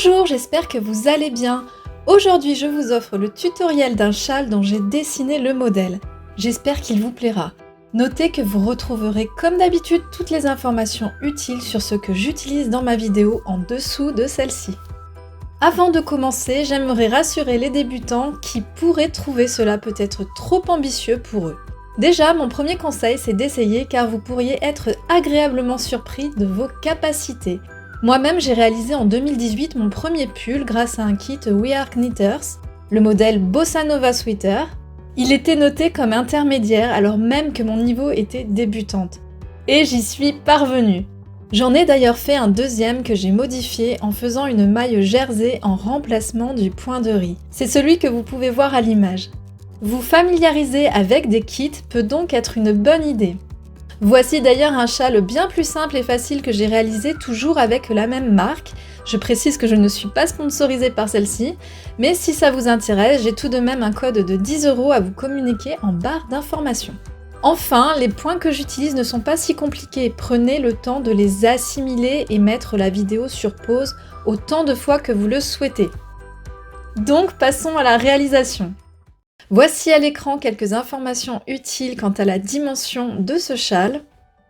Bonjour, j'espère que vous allez bien. Aujourd'hui, je vous offre le tutoriel d'un châle dont j'ai dessiné le modèle. J'espère qu'il vous plaira. Notez que vous retrouverez comme d'habitude toutes les informations utiles sur ce que j'utilise dans ma vidéo en dessous de celle-ci. Avant de commencer, j'aimerais rassurer les débutants qui pourraient trouver cela peut-être trop ambitieux pour eux. Déjà, mon premier conseil, c'est d'essayer car vous pourriez être agréablement surpris de vos capacités. Moi-même, j'ai réalisé en 2018 mon premier pull grâce à un kit We Are Knitters, le modèle Bossa Nova Sweater. Il était noté comme intermédiaire alors même que mon niveau était débutante. Et j'y suis parvenue. J'en ai d'ailleurs fait un deuxième que j'ai modifié en faisant une maille jersey en remplacement du point de riz. C'est celui que vous pouvez voir à l'image. Vous familiariser avec des kits peut donc être une bonne idée. Voici d'ailleurs un châle bien plus simple et facile que j'ai réalisé toujours avec la même marque. Je précise que je ne suis pas sponsorisée par celle-ci, mais si ça vous intéresse, j'ai tout de même un code de 10 € à vous communiquer en barre d'informations. Enfin, les points que j'utilise ne sont pas si compliqués, prenez le temps de les assimiler et mettre la vidéo sur pause autant de fois que vous le souhaitez. Donc passons à la réalisation. Voici à l'écran quelques informations utiles quant à la dimension de ce châle.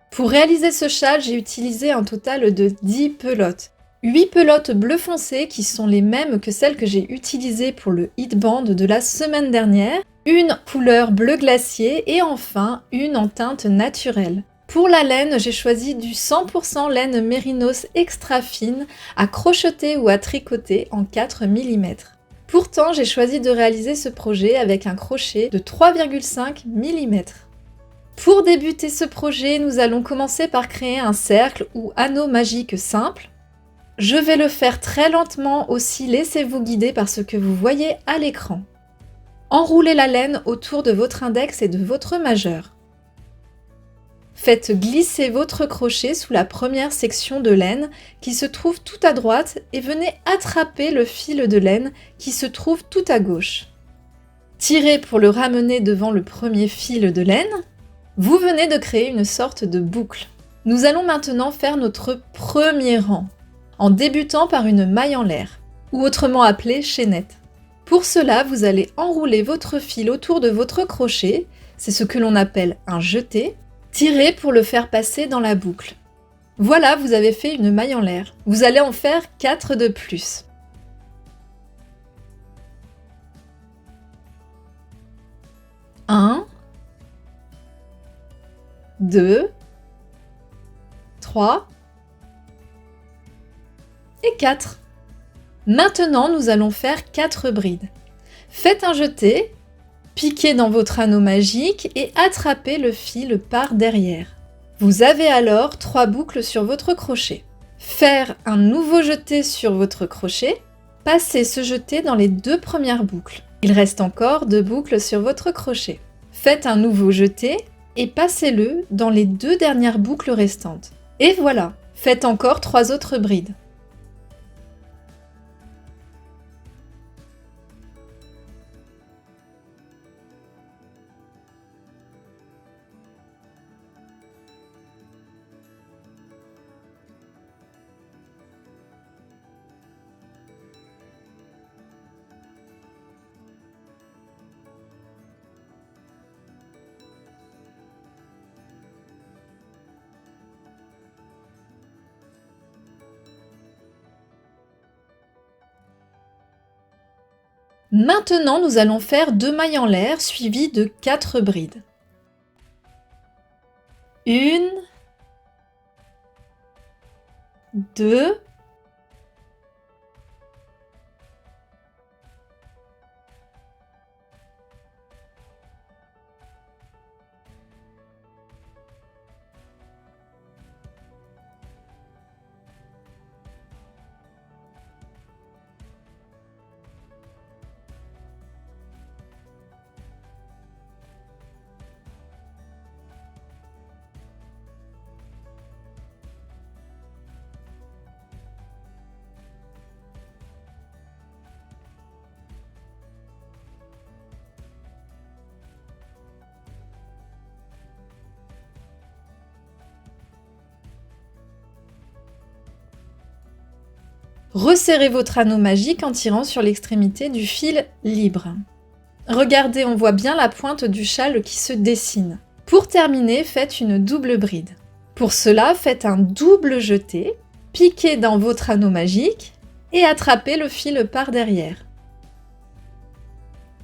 Pour réaliser ce châle, j'ai utilisé un total de 10 pelotes. 8 pelotes bleu foncé qui sont les mêmes que celles que j'ai utilisées pour le heatband de la semaine dernière, une couleur bleu glacier et enfin une en teinte naturelle. Pour la laine, j'ai choisi du 100% laine mérinos extra fine à crocheter ou à tricoter en 4 mm. Pourtant, j'ai choisi de réaliser ce projet avec un crochet de 3,5 mm. Pour débuter ce projet, nous allons commencer par créer un cercle ou anneau magique simple. Je vais le faire très lentement aussi, laissez-vous guider par ce que vous voyez à l'écran. Enroulez la laine autour de votre index et de votre majeur. Faites glisser votre crochet sous la première section de laine qui se trouve tout à droite et venez attraper le fil de laine qui se trouve tout à gauche. Tirez pour le ramener devant le premier fil de laine. Vous venez de créer une sorte de boucle. Nous allons maintenant faire notre premier rang, en débutant par une maille en l'air, ou autrement appelée chaînette. Pour cela, vous allez enrouler votre fil autour de votre crochet, c'est ce que l'on appelle un jeté. Tirez pour le faire passer dans la boucle. Voilà, vous avez fait une maille en l'air. Vous allez en faire 4 de plus. Un, 2, 3 et 4. Maintenant, nous allons faire 4 brides. Faites un jeté. Piquez dans votre anneau magique et attrapez le fil par derrière. Vous avez alors 3 boucles sur votre crochet. Faire un nouveau jeté sur votre crochet. Passez ce jeté dans les 2 premières boucles. Il reste encore 2 boucles sur votre crochet. Faites un nouveau jeté et passez-le dans les 2 dernières boucles restantes. Et voilà, faites encore 3 autres brides. Maintenant, nous allons faire 2 mailles en l'air suivies de 4 brides. 1, 2, Resserrez votre anneau magique en tirant sur l'extrémité du fil libre. Regardez, on voit bien la pointe du châle qui se dessine. Pour terminer, faites une double bride. Pour cela, faites un double jeté, piquez dans votre anneau magique et attrapez le fil par derrière.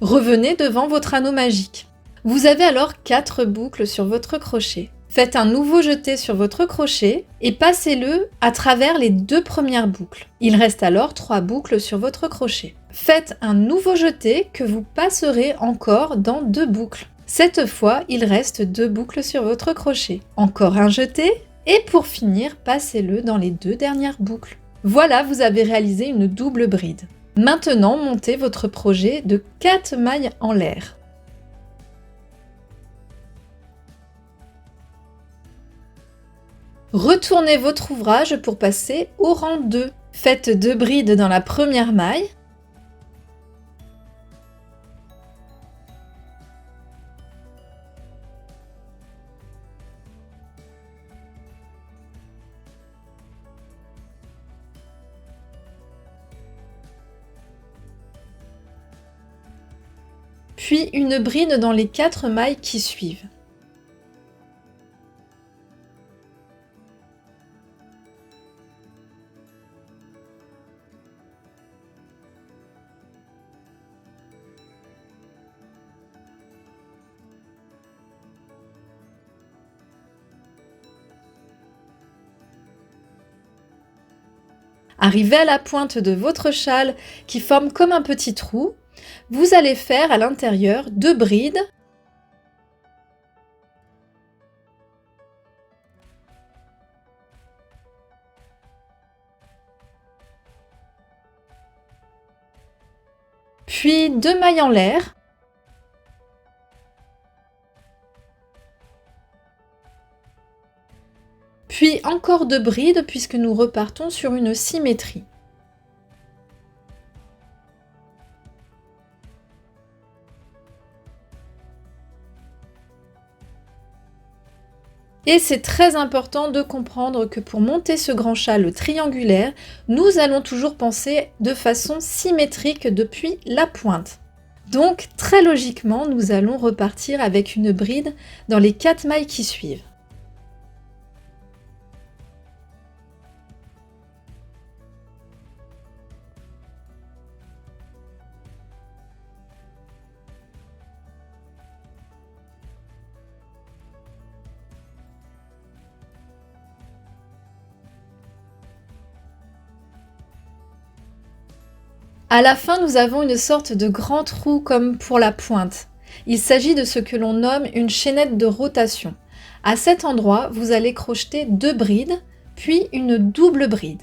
Revenez devant votre anneau magique. Vous avez alors 4 boucles sur votre crochet. Faites un nouveau jeté sur votre crochet et passez-le à travers les 2 premières boucles. Il reste alors 3 boucles sur votre crochet. Faites un nouveau jeté que vous passerez encore dans 2 boucles. Cette fois, il reste 2 boucles sur votre crochet. Encore un jeté et pour finir, passez-le dans les 2 dernières boucles. Voilà, vous avez réalisé une double bride. Maintenant, montez votre projet de 4 mailles en l'air. Retournez votre ouvrage pour passer au rang 2. Faites 2 brides dans la première maille. Puis une bride dans les 4 mailles qui suivent. Arrivé à la pointe de votre châle qui forme comme un petit trou, vous allez faire à l'intérieur 2 brides puis 2 mailles en l'air, puis encore 2 brides puisque nous repartons sur une symétrie. Et c'est très important de comprendre que pour monter ce grand châle triangulaire, nous allons toujours penser de façon symétrique depuis la pointe. Donc, très logiquement, nous allons repartir avec une bride dans les 4 mailles qui suivent. À la fin, nous avons une sorte de grand trou comme pour la pointe. Il s'agit de ce que l'on nomme une chaînette de rotation. À cet endroit, vous allez crocheter 2 brides, puis une double bride.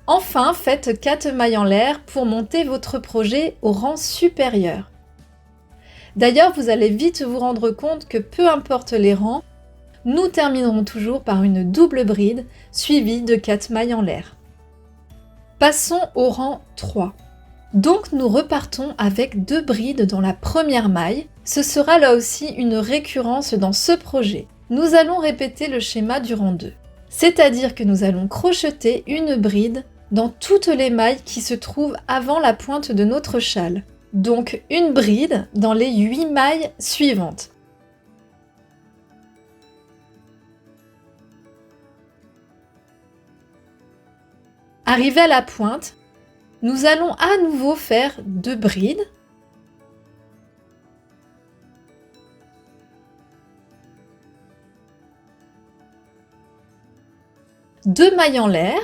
Enfin, faites 4 mailles en l'air pour monter votre projet au rang supérieur. D'ailleurs, vous allez vite vous rendre compte que peu importe les rangs, nous terminerons toujours par une double bride suivie de 4 mailles en l'air. Passons au rang 3. Donc nous repartons avec 2 brides dans la première maille. Ce sera là aussi une récurrence dans ce projet. Nous allons répéter le schéma du rang 2. C'est-à-dire que nous allons crocheter une bride dans toutes les mailles qui se trouvent avant la pointe de notre châle. Donc une bride dans les 8 mailles suivantes. Arrivé à la pointe, nous allons à nouveau faire 2 brides. Deux mailles en l'air.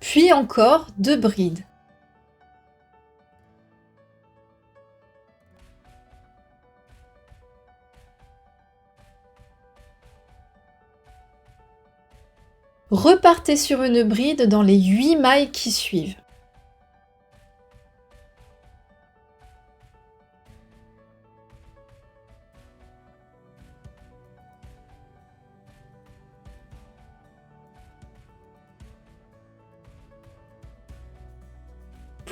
Puis encore 2 brides. Repartez sur une bride dans les 8 mailles qui suivent.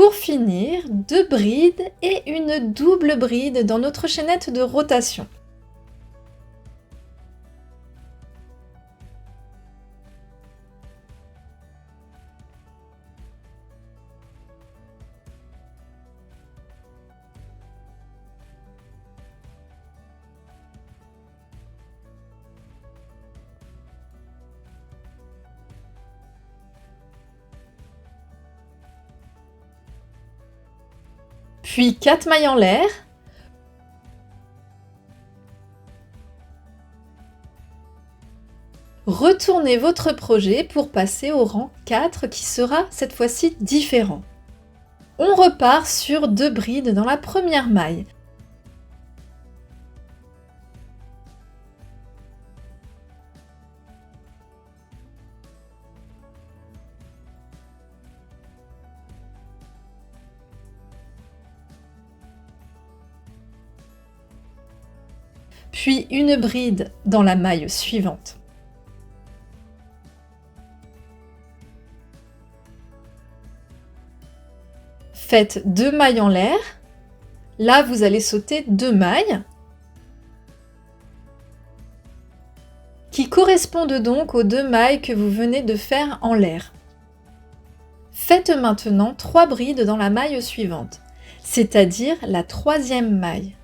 Pour finir, 2 brides et une double bride dans notre chaînette de rotation. Puis 4 mailles en l'air. Retournez votre projet pour passer au rang 4 qui sera cette fois-ci différent. On repart sur 2 brides dans la première maille. Puis une bride dans la maille suivante. Faites 2 mailles en l'air. Là, vous allez sauter 2 mailles qui correspondent donc aux 2 mailles que vous venez de faire en l'air. Faites maintenant 3 brides dans la maille suivante, c'est-à-dire la 3e maille.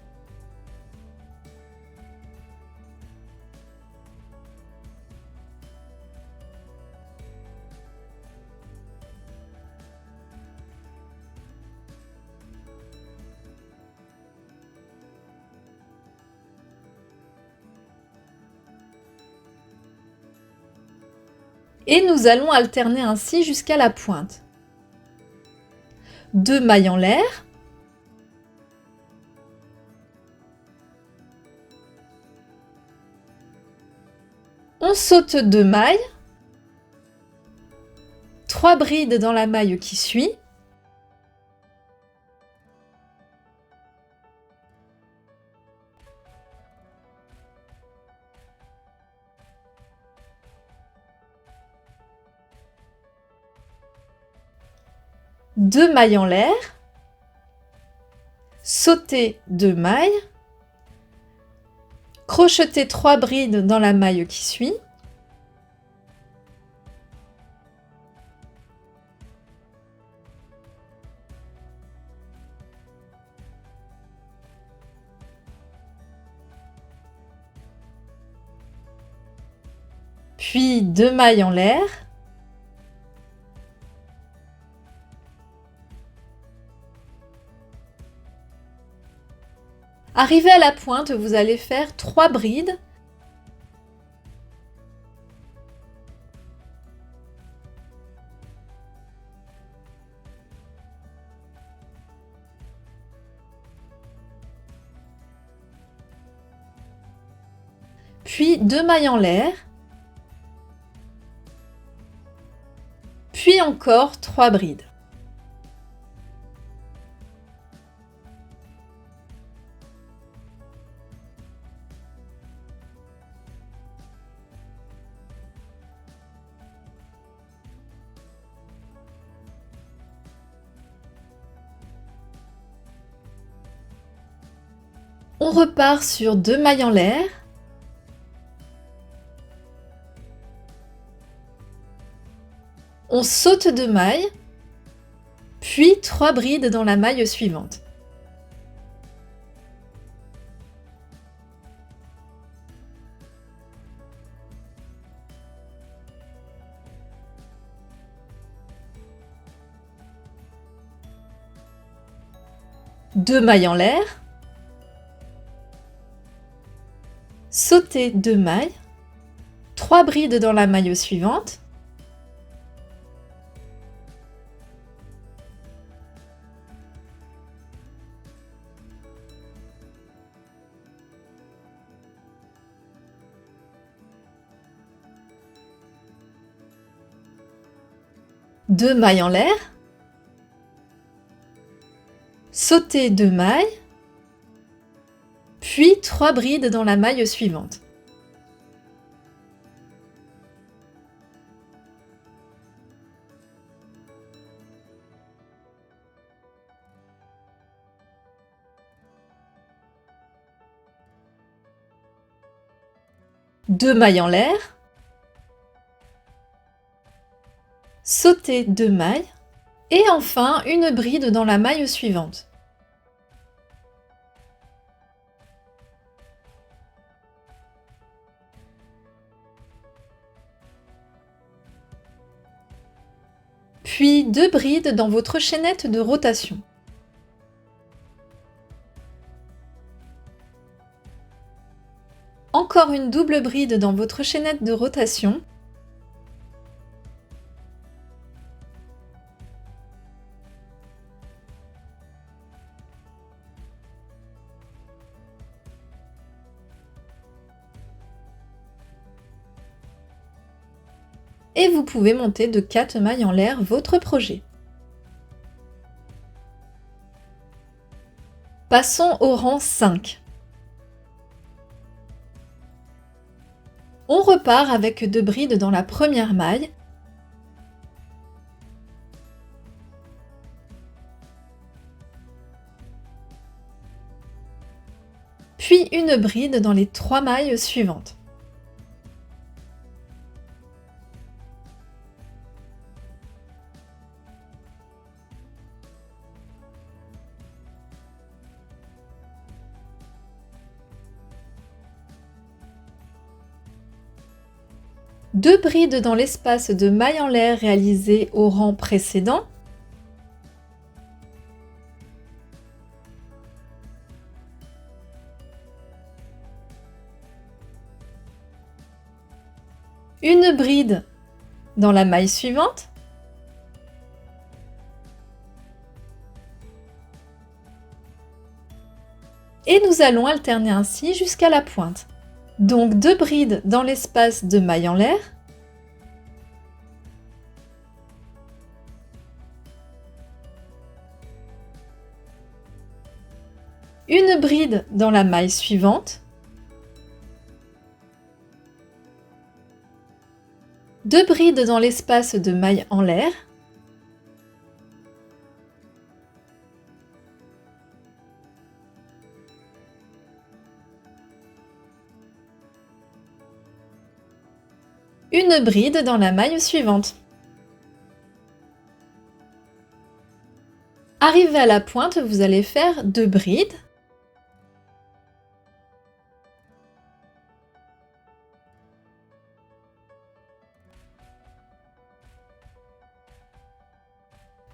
Et nous allons alterner ainsi jusqu'à la pointe. 2 mailles en l'air. On saute 2 mailles. 3 brides dans la maille qui suit. Deux mailles en l'air, sautez 2 mailles, crochetez 3 brides dans la maille qui suit, puis 2 mailles en l'air, arrivé à la pointe, vous allez faire 3 brides. Puis 2 mailles en l'air. Puis encore 3 brides. On repart sur 2 mailles en l'air. On saute 2 mailles, puis 3 brides dans la maille suivante. Deux mailles en l'air. Sautez 2 mailles, 3 brides dans la maille suivante. Deux mailles en l'air. Sautez 2 mailles, puis 3 brides dans la maille suivante. 2 mailles en l'air, sauter 2 mailles et enfin une bride dans la maille suivante. Puis 2 brides dans votre chaînette de rotation. Encore une double bride dans votre chaînette de rotation. Et vous pouvez monter de 4 mailles en l'air votre projet. Passons au rang 5. On repart avec 2 brides dans la première maille. Puis une bride dans les 3 mailles suivantes. Deux brides dans l'espace de mailles en l'air réalisé au rang précédent. Une bride dans la maille suivante. Et nous allons alterner ainsi jusqu'à la pointe. Donc 2 brides dans l'espace de mailles en l'air. Une bride dans la maille suivante. 2 brides dans l'espace de mailles en l'air. Une bride dans la maille suivante. Arrivé à la pointe, vous allez faire 2 brides.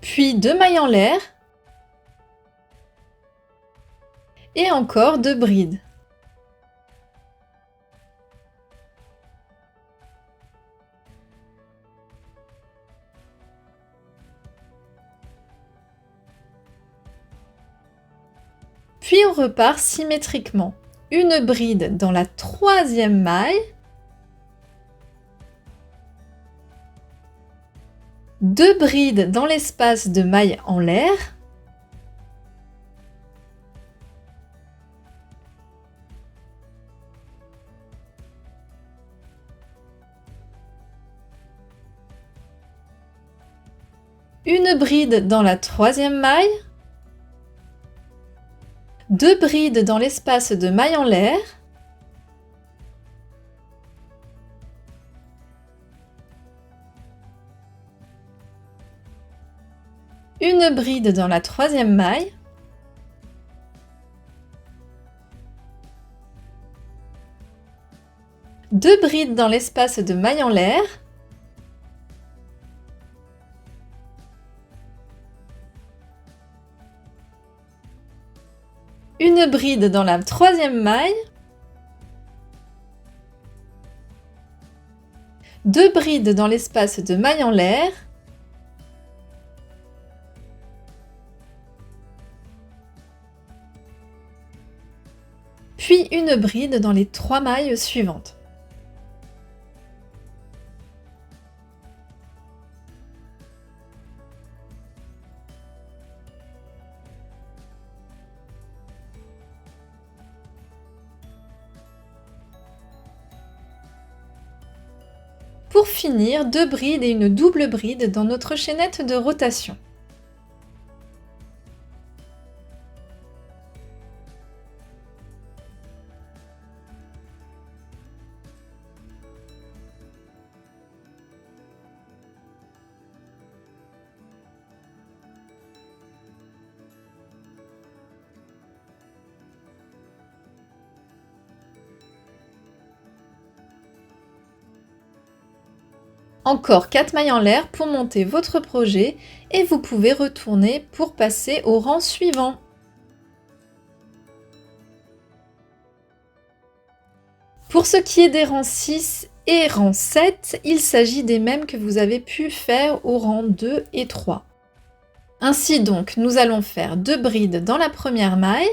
Puis 2 mailles en l'air. Et encore 2 brides. Puis on repart symétriquement. Une bride dans la 3e maille. 2 brides dans l'espace de mailles en l'air. Une bride dans la 3e maille. 2 brides dans l'espace de mailles en l'air. Une bride dans la 3e maille. Deux brides dans l'espace de mailles en l'air. Une bride dans la 3e maille. 2 brides dans l'espace de mailles en l'air. Puis une bride dans les 3 mailles suivantes. Pour finir, 2 brides et une double bride dans notre chaînette de rotation. Encore 4 mailles en l'air pour monter votre projet et vous pouvez retourner pour passer au rang suivant. Pour ce qui est des rangs 6 et rang 7, il s'agit des mêmes que vous avez pu faire au rang 2 et 3. Ainsi donc, nous allons faire 2 brides dans la première maille,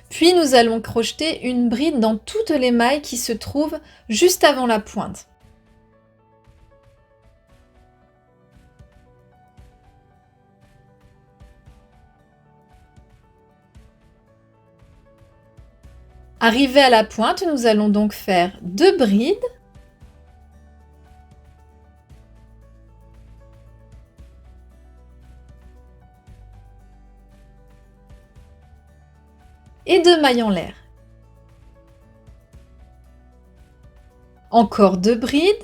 puis nous allons crocheter une bride dans toutes les mailles qui se trouvent juste avant la pointe. Arrivé à la pointe, nous allons donc faire 2 brides et 2 mailles en l'air. Encore 2 brides.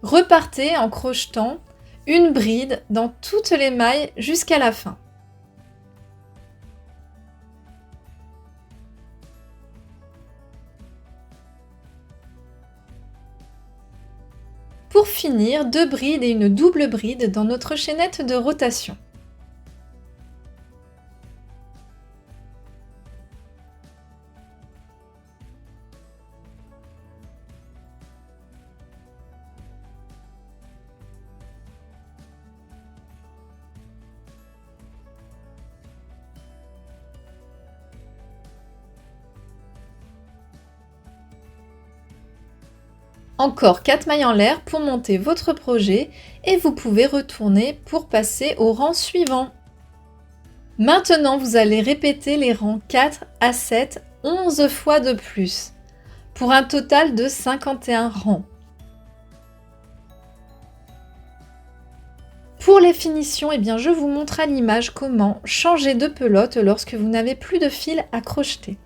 Repartez en crochetant une bride dans toutes les mailles jusqu'à la fin. Pour finir, 2 brides et une double bride dans notre chaînette de rotation. Encore 4 mailles en l'air pour monter votre projet et vous pouvez retourner pour passer au rang suivant. Maintenant, vous allez répéter les rangs 4 à 7 11 fois de plus, pour un total de 51 rangs. Pour les finitions, je vous montre à l'image comment changer de pelote lorsque vous n'avez plus de fil à crocheter.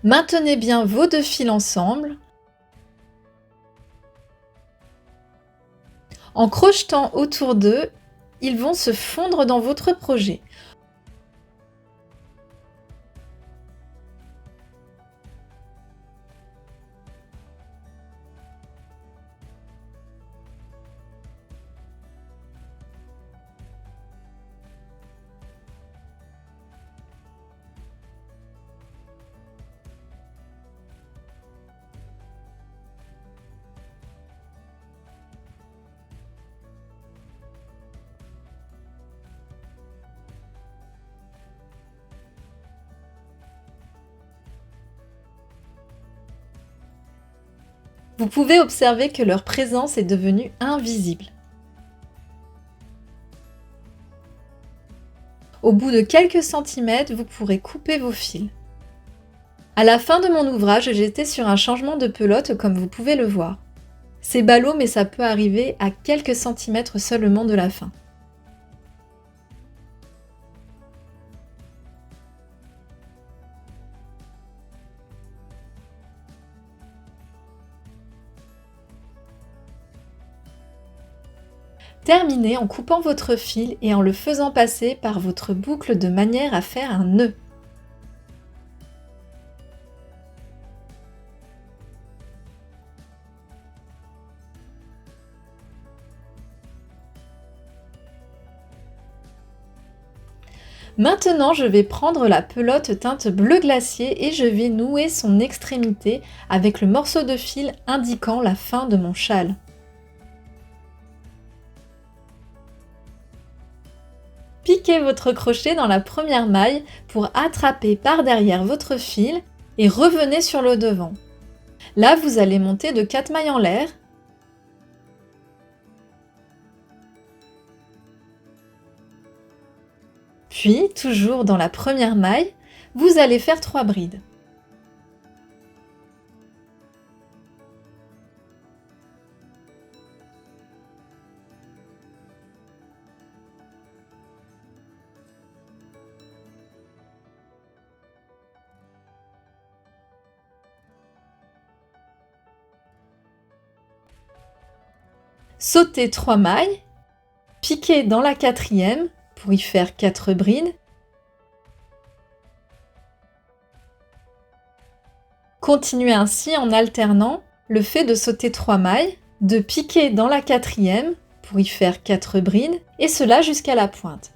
Maintenez bien vos 2 fils ensemble. En crochetant autour d'eux, ils vont se fondre dans votre projet. Vous pouvez observer que leur présence est devenue invisible. Au bout de quelques centimètres, vous pourrez couper vos fils. À la fin de mon ouvrage, j'étais sur un changement de pelote comme vous pouvez le voir. C'est ballot, mais ça peut arriver à quelques centimètres seulement de la fin. Terminez en coupant votre fil et en le faisant passer par votre boucle de manière à faire un nœud. Maintenant, je vais prendre la pelote teinte bleu glacier et je vais nouer son extrémité avec le morceau de fil indiquant la fin de mon châle. Piquez votre crochet dans la première maille pour attraper par derrière votre fil et revenez sur le devant. Là, vous allez monter de 4 mailles en l'air. Puis, toujours dans la première maille, vous allez faire 3 brides. Sautez 3 mailles, piquez dans la quatrième pour y faire 4 brides. Continuez ainsi en alternant le fait de sauter 3 mailles, de piquer dans la quatrième pour y faire 4 brides, et cela jusqu'à la pointe.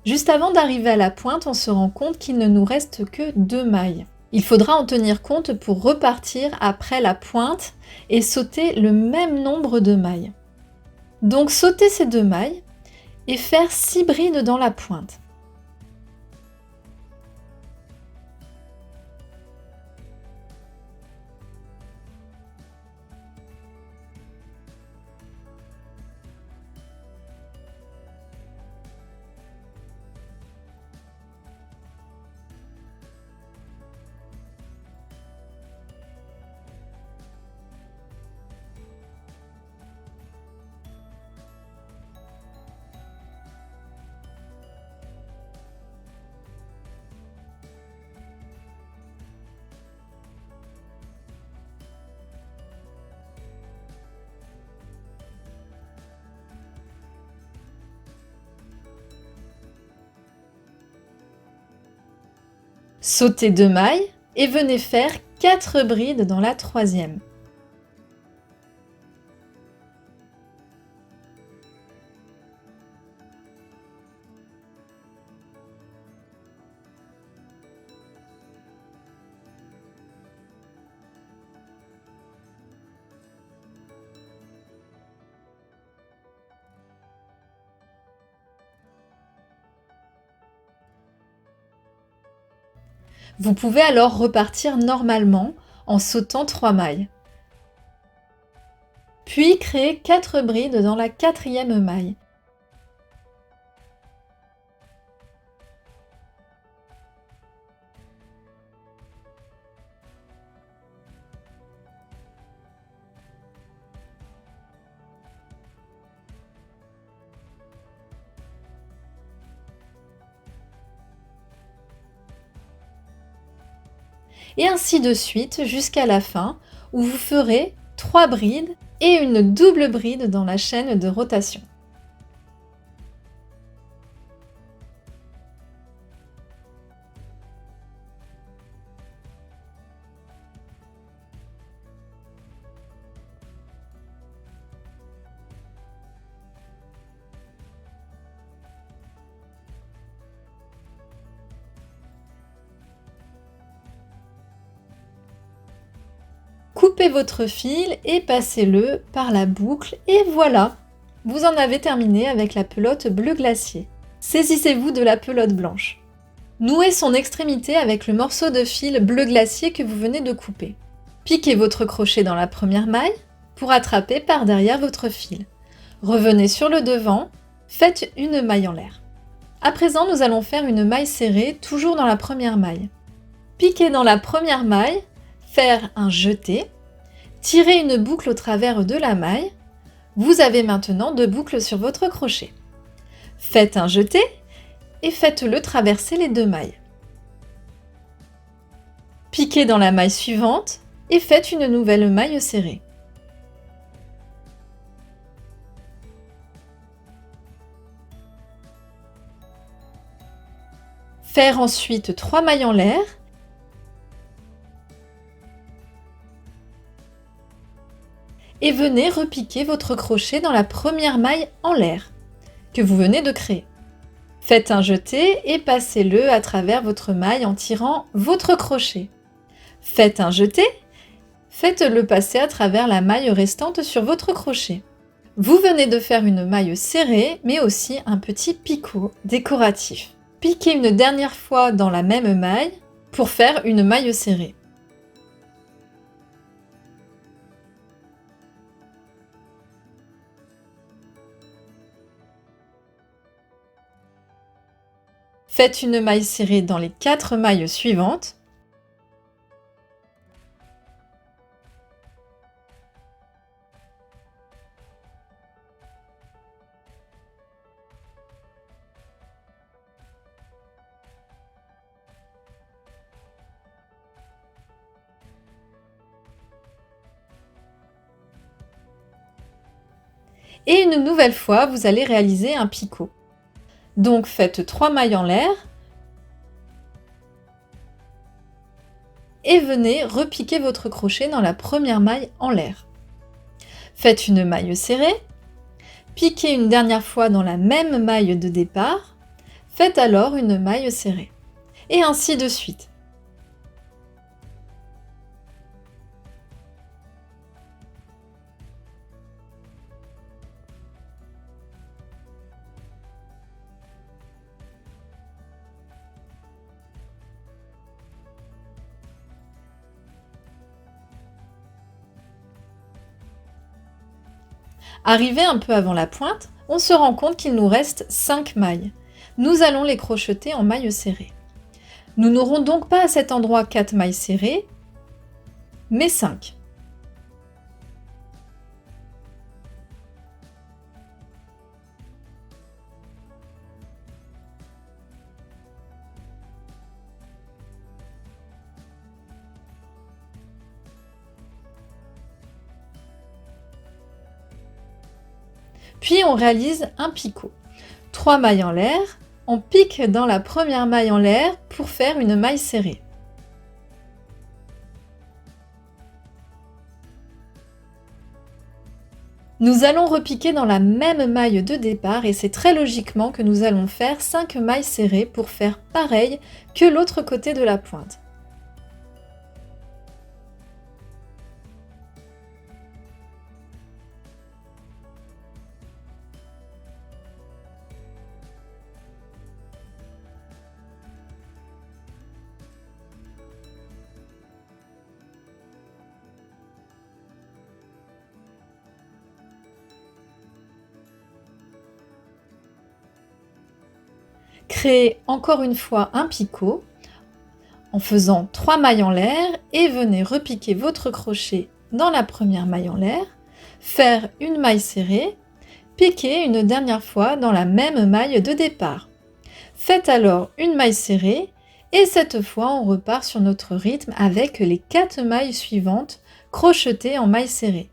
Juste avant d'arriver à la pointe, on se rend compte qu'il ne nous reste que 2 mailles. Il faudra en tenir compte pour repartir après la pointe et sauter le même nombre de mailles. Donc sauter ces 2 mailles et faire 6 brides dans la pointe. Sautez 2 mailles et venez faire 4 brides dans la troisième. Vous pouvez alors repartir normalement en sautant 3 mailles. Puis créer 4 brides dans la quatrième maille. Et ainsi de suite jusqu'à la fin où vous ferez 3 brides et une double bride dans la chaîne de rotation. Coupez votre fil et passez-le par la boucle et voilà, vous en avez terminé avec la pelote bleu glacier. Saisissez-vous de la pelote blanche. Nouez son extrémité avec le morceau de fil bleu glacier que vous venez de couper. Piquez votre crochet dans la première maille pour attraper par derrière votre fil. Revenez sur le devant, faites une maille en l'air. À présent, nous allons faire une maille serrée, toujours dans la première maille. Piquez dans la première maille, faire un jeté, tirez une boucle au travers de la maille. Vous avez maintenant 2 boucles sur votre crochet. Faites un jeté et faites-le traverser les 2 mailles. Piquez dans la maille suivante et faites une nouvelle maille serrée. Faire ensuite 3 mailles en l'air et venez repiquer votre crochet dans la première maille en l'air que vous venez de créer. Faites un jeté et passez-le à travers votre maille en tirant votre crochet. Faites un jeté, faites-le passer à travers la maille restante sur votre crochet. Vous venez de faire une maille serrée, mais aussi un petit picot décoratif. Piquez une dernière fois dans la même maille pour faire une maille serrée. Faites une maille serrée dans les 4 mailles suivantes. Et une nouvelle fois, vous allez réaliser un picot. Donc faites 3 mailles en l'air et venez repiquer votre crochet dans la première maille en l'air. Faites une maille serrée, piquez une dernière fois dans la même maille de départ, faites alors une maille serrée. Et ainsi de suite. Arrivé un peu avant la pointe, on se rend compte qu'il nous reste 5 mailles. Nous allons les crocheter en mailles serrées. Nous n'aurons donc pas à cet endroit 4 mailles serrées, mais 5. Puis on réalise un picot. 3 mailles en l'air, on pique dans la première maille en l'air pour faire une maille serrée. Nous allons repiquer dans la même maille de départ et c'est très logiquement que nous allons faire 5 mailles serrées pour faire pareil que l'autre côté de la pointe. Créez encore une fois un picot en faisant 3 mailles en l'air et venez repiquer votre crochet dans la première maille en l'air, faire une maille serrée, piquer une dernière fois dans la même maille de départ. Faites alors une maille serrée et cette fois on repart sur notre rythme avec les 4 mailles suivantes crochetées en maille serrée.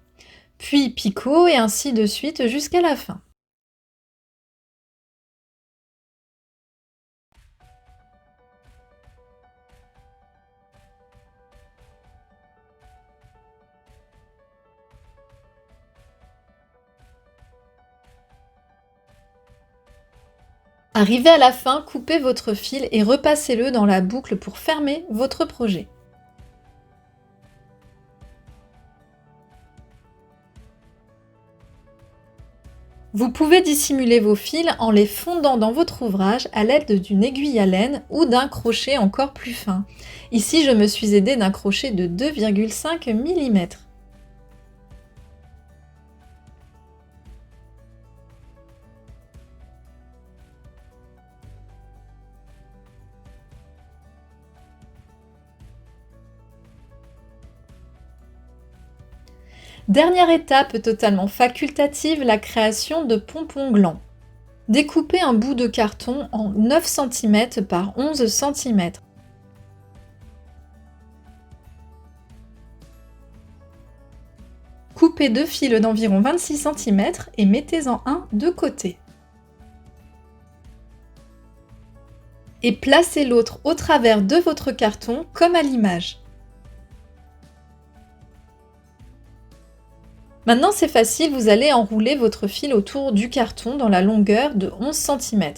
Puis picot et ainsi de suite jusqu'à la fin. Arrivé à la fin, coupez votre fil et repassez-le dans la boucle pour fermer votre projet. Vous pouvez dissimuler vos fils en les fondant dans votre ouvrage à l'aide d'une aiguille à laine ou d'un crochet encore plus fin. Ici, je me suis aidée d'un crochet de 2,5 mm. Dernière étape totalement facultative, la création de pompons glands. Découpez un bout de carton en 9 cm par 11 cm. Coupez deux fils d'environ 26 cm et mettez-en un de côté. Et placez l'autre au travers de votre carton comme à l'image. Maintenant c'est facile, vous allez enrouler votre fil autour du carton dans la longueur de 11 cm.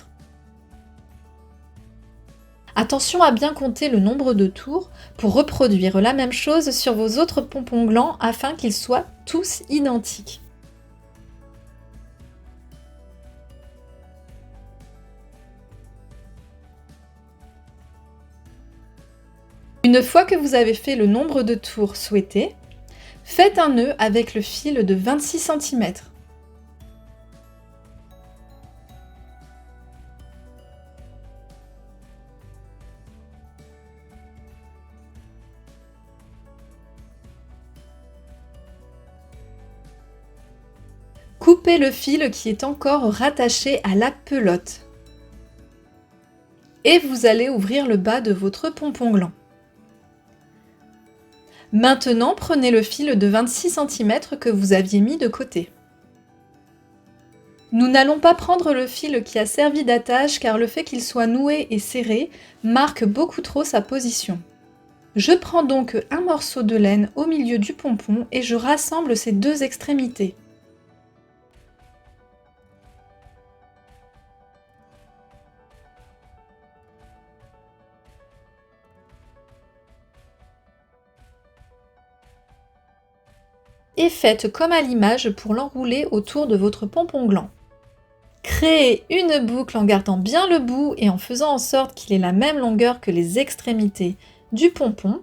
Attention à bien compter le nombre de tours pour reproduire la même chose sur vos autres pompons glands afin qu'ils soient tous identiques. Une fois que vous avez fait le nombre de tours souhaité, faites un nœud avec le fil de 26 cm. Coupez le fil qui est encore rattaché à la pelote. Et vous allez ouvrir le bas de votre pompon gland. Maintenant, prenez le fil de 26 cm que vous aviez mis de côté. Nous n'allons pas prendre le fil qui a servi d'attache car le fait qu'il soit noué et serré marque beaucoup trop sa position. Je prends donc un morceau de laine au milieu du pompon et je rassemble ces deux extrémités. Et faites comme à l'image pour l'enrouler autour de votre pompon gland. Créez une boucle en gardant bien le bout et en faisant en sorte qu'il ait la même longueur que les extrémités du pompon.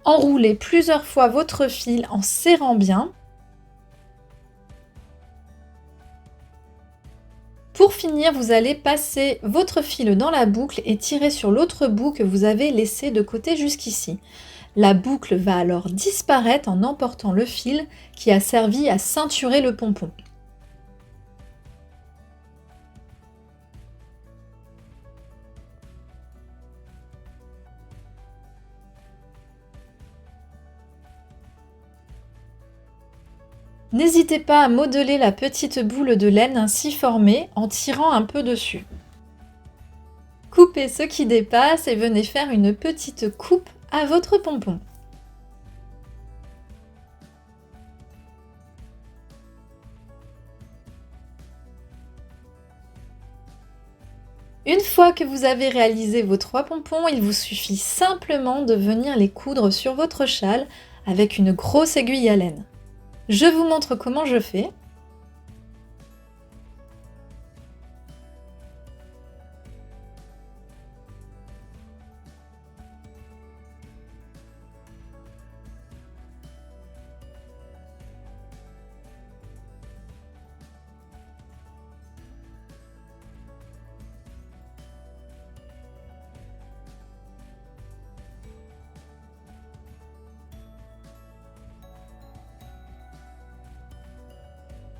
Enroulez plusieurs fois votre fil en serrant bien. Pour finir, vous allez passer votre fil dans la boucle et tirer sur l'autre bout que vous avez laissé de côté jusqu'ici. La boucle va alors disparaître en emportant le fil qui a servi à ceinturer le pompon. N'hésitez pas à modeler la petite boule de laine ainsi formée en tirant un peu dessus. Coupez ce qui dépasse et venez faire une petite coupe à votre pompon. Une fois que vous avez réalisé vos 3 pompons, il vous suffit simplement de venir les coudre sur votre châle avec une grosse aiguille à laine. Je vous montre comment je fais.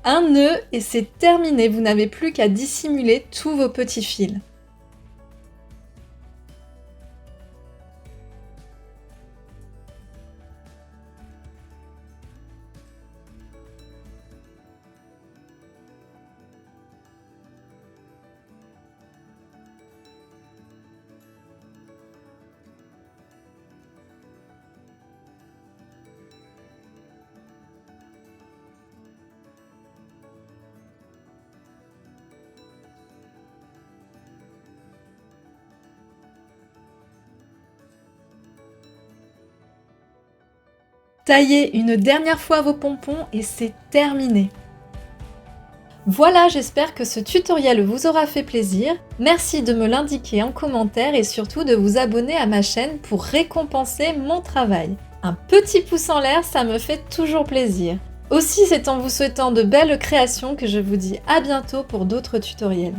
Un nœud et c'est terminé, vous n'avez plus qu'à dissimuler tous vos petits fils. Taillez une dernière fois vos pompons et c'est terminé. Voilà, j'espère que ce tutoriel vous aura fait plaisir. Merci de me l'indiquer en commentaire et surtout de vous abonner à ma chaîne pour récompenser mon travail. Un petit pouce en l'air, ça me fait toujours plaisir. Aussi, c'est en vous souhaitant de belles créations que je vous dis à bientôt pour d'autres tutoriels.